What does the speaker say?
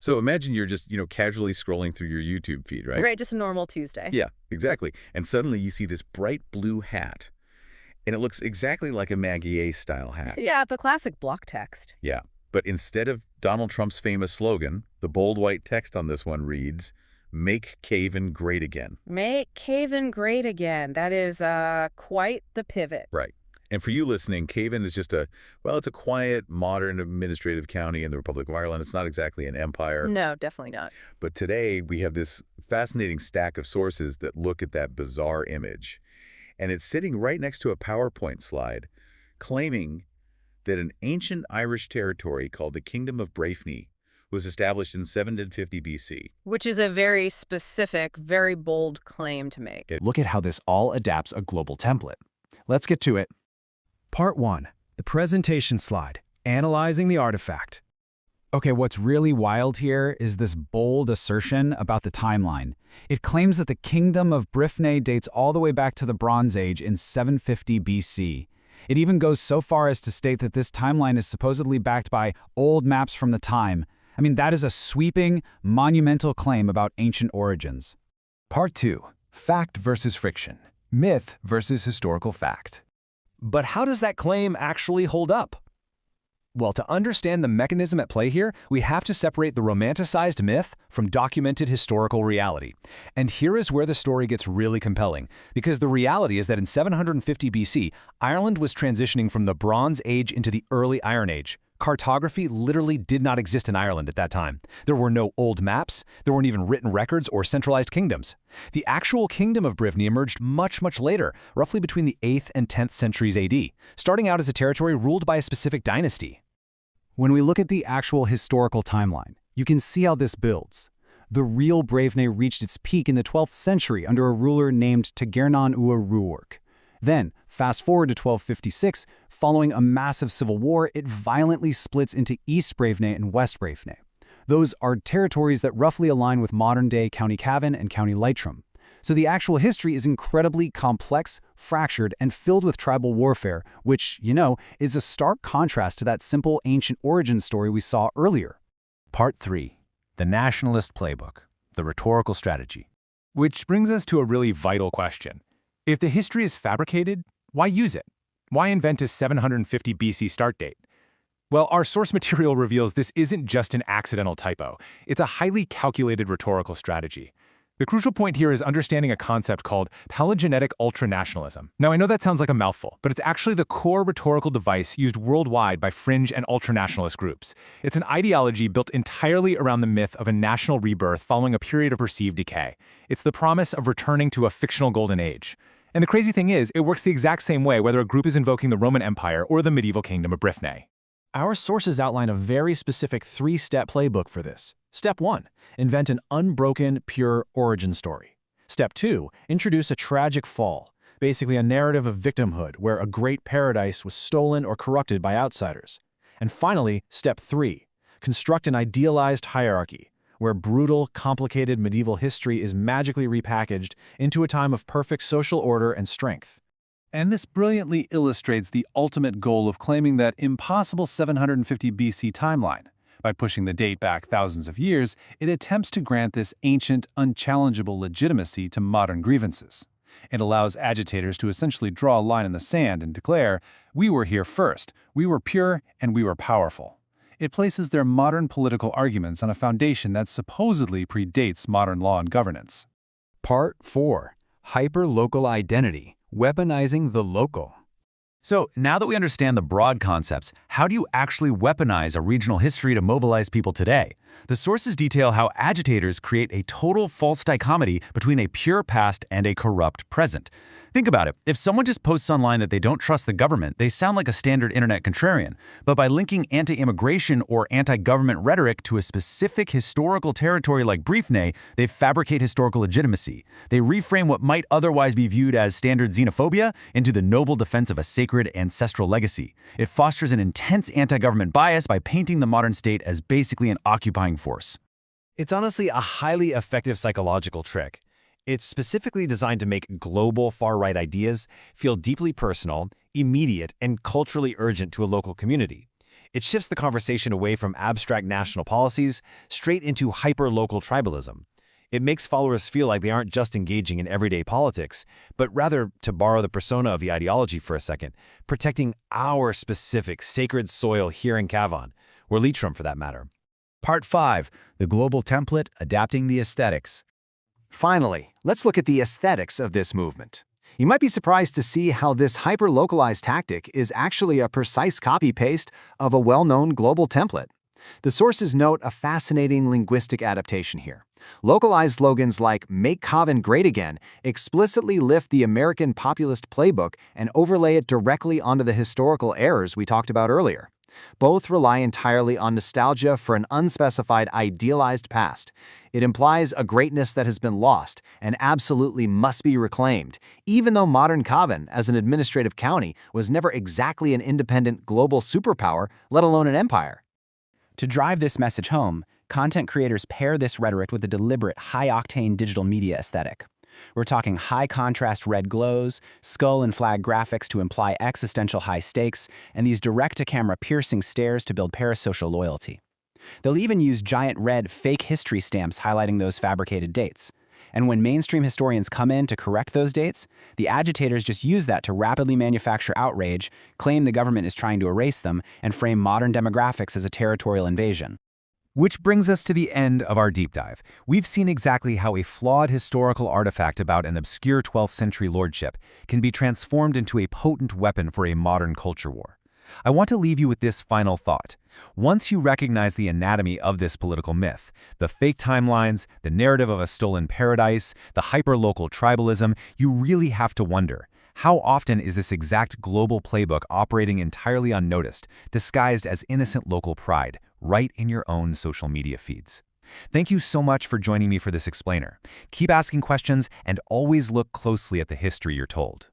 So imagine you're just, casually scrolling through your YouTube feed, right? Right, just a normal Tuesday. Yeah, exactly. And suddenly you see this bright blue hat, and it looks exactly like a Maggie-style hat. Yeah, the classic block text. Yeah, but instead of Donald Trump's famous slogan, the bold white text on this one reads, "Make Caven great again." Make Caven great again. That is quite the pivot. Right. And for you listening, Caven is just it's a quiet, modern administrative county in the Republic of Ireland. It's not exactly an empire. No, definitely not. But today we have this fascinating stack of sources that look at that bizarre image. And it's sitting right next to a PowerPoint slide claiming that an ancient Irish territory called the Kingdom of BREIFNE was established in 750 BC. Which is a very specific, very bold claim to make. Look at how this all adapts a global template. Let's get to it. Part 1. The presentation slide. Analyzing the artifact. Okay, what's really wild here is this bold assertion about the timeline. It claims that the Kingdom of BREIFNE dates all the way back to the Bronze Age in 750 BC. It even goes so far as to state that this timeline is supposedly backed by old maps from the time. I mean, that is a sweeping, monumental claim about ancient origins. Part 2. Fact versus fiction. Myth versus historical fact. But how does that claim actually hold up? Well, to understand the mechanism at play here, we have to separate the romanticized myth from documented historical reality. And here is where the story gets really compelling, because the reality is that in 750 BC, Ireland was transitioning from the Bronze Age into the early Iron Age. Cartography literally did not exist in Ireland at that time. There were no old maps, there weren't even written records or centralized kingdoms. The actual Kingdom of BREIFNE emerged much, much later, roughly between the 8th and 10th centuries AD, starting out as a territory ruled by a specific dynasty. When we look at the actual historical timeline, you can see how this builds. The real BREIFNE reached its peak in the 12th century under a ruler named Tagernon Ua Ruark. Then, fast forward to 1256, following a massive civil war, it violently splits into East BREIFNE and West BREIFNE. Those are territories that roughly align with modern-day County Cavan and County Leitrim. So the actual history is incredibly complex, fractured, and filled with tribal warfare, which, is a stark contrast to that simple ancient origin story we saw earlier. Part 3. The Nationalist Playbook, the Rhetorical Strategy. Which brings us to a really vital question. If the history is fabricated, why use it? Why invent a 750 BC start date? Well, our source material reveals this isn't just an accidental typo. It's a highly calculated rhetorical strategy. The crucial point here is understanding a concept called palingenetic ultranationalism. Now, I know that sounds like a mouthful, but it's actually the core rhetorical device used worldwide by fringe and ultranationalist groups. It's an ideology built entirely around the myth of a national rebirth following a period of perceived decay. It's the promise of returning to a fictional golden age. And the crazy thing is, it works the exact same way whether a group is invoking the Roman Empire or the medieval kingdom of BREIFNE. Our sources outline a very specific 3-step playbook for this. Step 1. Invent an unbroken, pure origin story. Step 2. Introduce a tragic fall, basically a narrative of victimhood where a great paradise was stolen or corrupted by outsiders. And finally, Step 3. Construct an idealized hierarchy, where brutal, complicated medieval history is magically repackaged into a time of perfect social order and strength. And this brilliantly illustrates the ultimate goal of claiming that impossible 750 BC timeline. By pushing the date back thousands of years, it attempts to grant this ancient, unchallengeable legitimacy to modern grievances. It allows agitators to essentially draw a line in the sand and declare, "We were here first, we were pure, and we were powerful." It places their modern political arguments on a foundation that supposedly predates modern law and governance. Part 4. Hyper-local identity. Weaponizing the local. So, now that we understand the broad concepts, how do you actually weaponize a regional history to mobilize people today? The sources detail how agitators create a total false dichotomy between a pure past and a corrupt present. Think about it. If someone just posts online that they don't trust the government, they sound like a standard internet contrarian. But by linking anti-immigration or anti-government rhetoric to a specific historical territory like BREIFNE, they fabricate historical legitimacy. They reframe what might otherwise be viewed as standard xenophobia into the noble defense of a sacred ancestral legacy. It fosters an intense anti-government bias by painting the modern state as basically an occupying force. It's honestly a highly effective psychological trick. It's specifically designed to make global far-right ideas feel deeply personal, immediate, and culturally urgent to a local community. It shifts the conversation away from abstract national policies straight into hyper-local tribalism. It makes followers feel like they aren't just engaging in everyday politics, but rather, to borrow the persona of the ideology for a second, protecting our specific sacred soil here in Cavan, or Leitrim for that matter. Part 5. The Global Template, Adapting the Aesthetics. Finally, let's look at the aesthetics of this movement. You might be surprised to see how this hyper-localized tactic is actually a precise copy-paste of a well-known global template. The sources note a fascinating linguistic adaptation here. Localized slogans like "Make Cavan Great Again" explicitly lift the American populist playbook and overlay it directly onto the historical errors we talked about earlier. Both rely entirely on nostalgia for an unspecified, idealized past. It implies a greatness that has been lost and absolutely must be reclaimed, even though modern Cavan, as an administrative county, was never exactly an independent global superpower, let alone an empire. To drive this message home, content creators pair this rhetoric with a deliberate, high-octane digital media aesthetic. We're talking high-contrast red glows, skull and flag graphics to imply existential high stakes, and these direct-to-camera piercing stares to build parasocial loyalty. They'll even use giant red fake history stamps highlighting those fabricated dates. And when mainstream historians come in to correct those dates, the agitators just use that to rapidly manufacture outrage, claim the government is trying to erase them, and frame modern demographics as a territorial invasion. Which brings us to the end of our deep dive. We've seen exactly how a flawed historical artifact about an obscure 12th century lordship can be transformed into a potent weapon for a modern culture war. I want to leave you with this final thought. Once you recognize the anatomy of this political myth, the fake timelines, the narrative of a stolen paradise, the hyper-local tribalism, you really have to wonder, how often is this exact global playbook operating entirely unnoticed, disguised as innocent local pride, right in your own social media feeds? Thank you so much for joining me for this explainer. Keep asking questions and always look closely at the history you're told.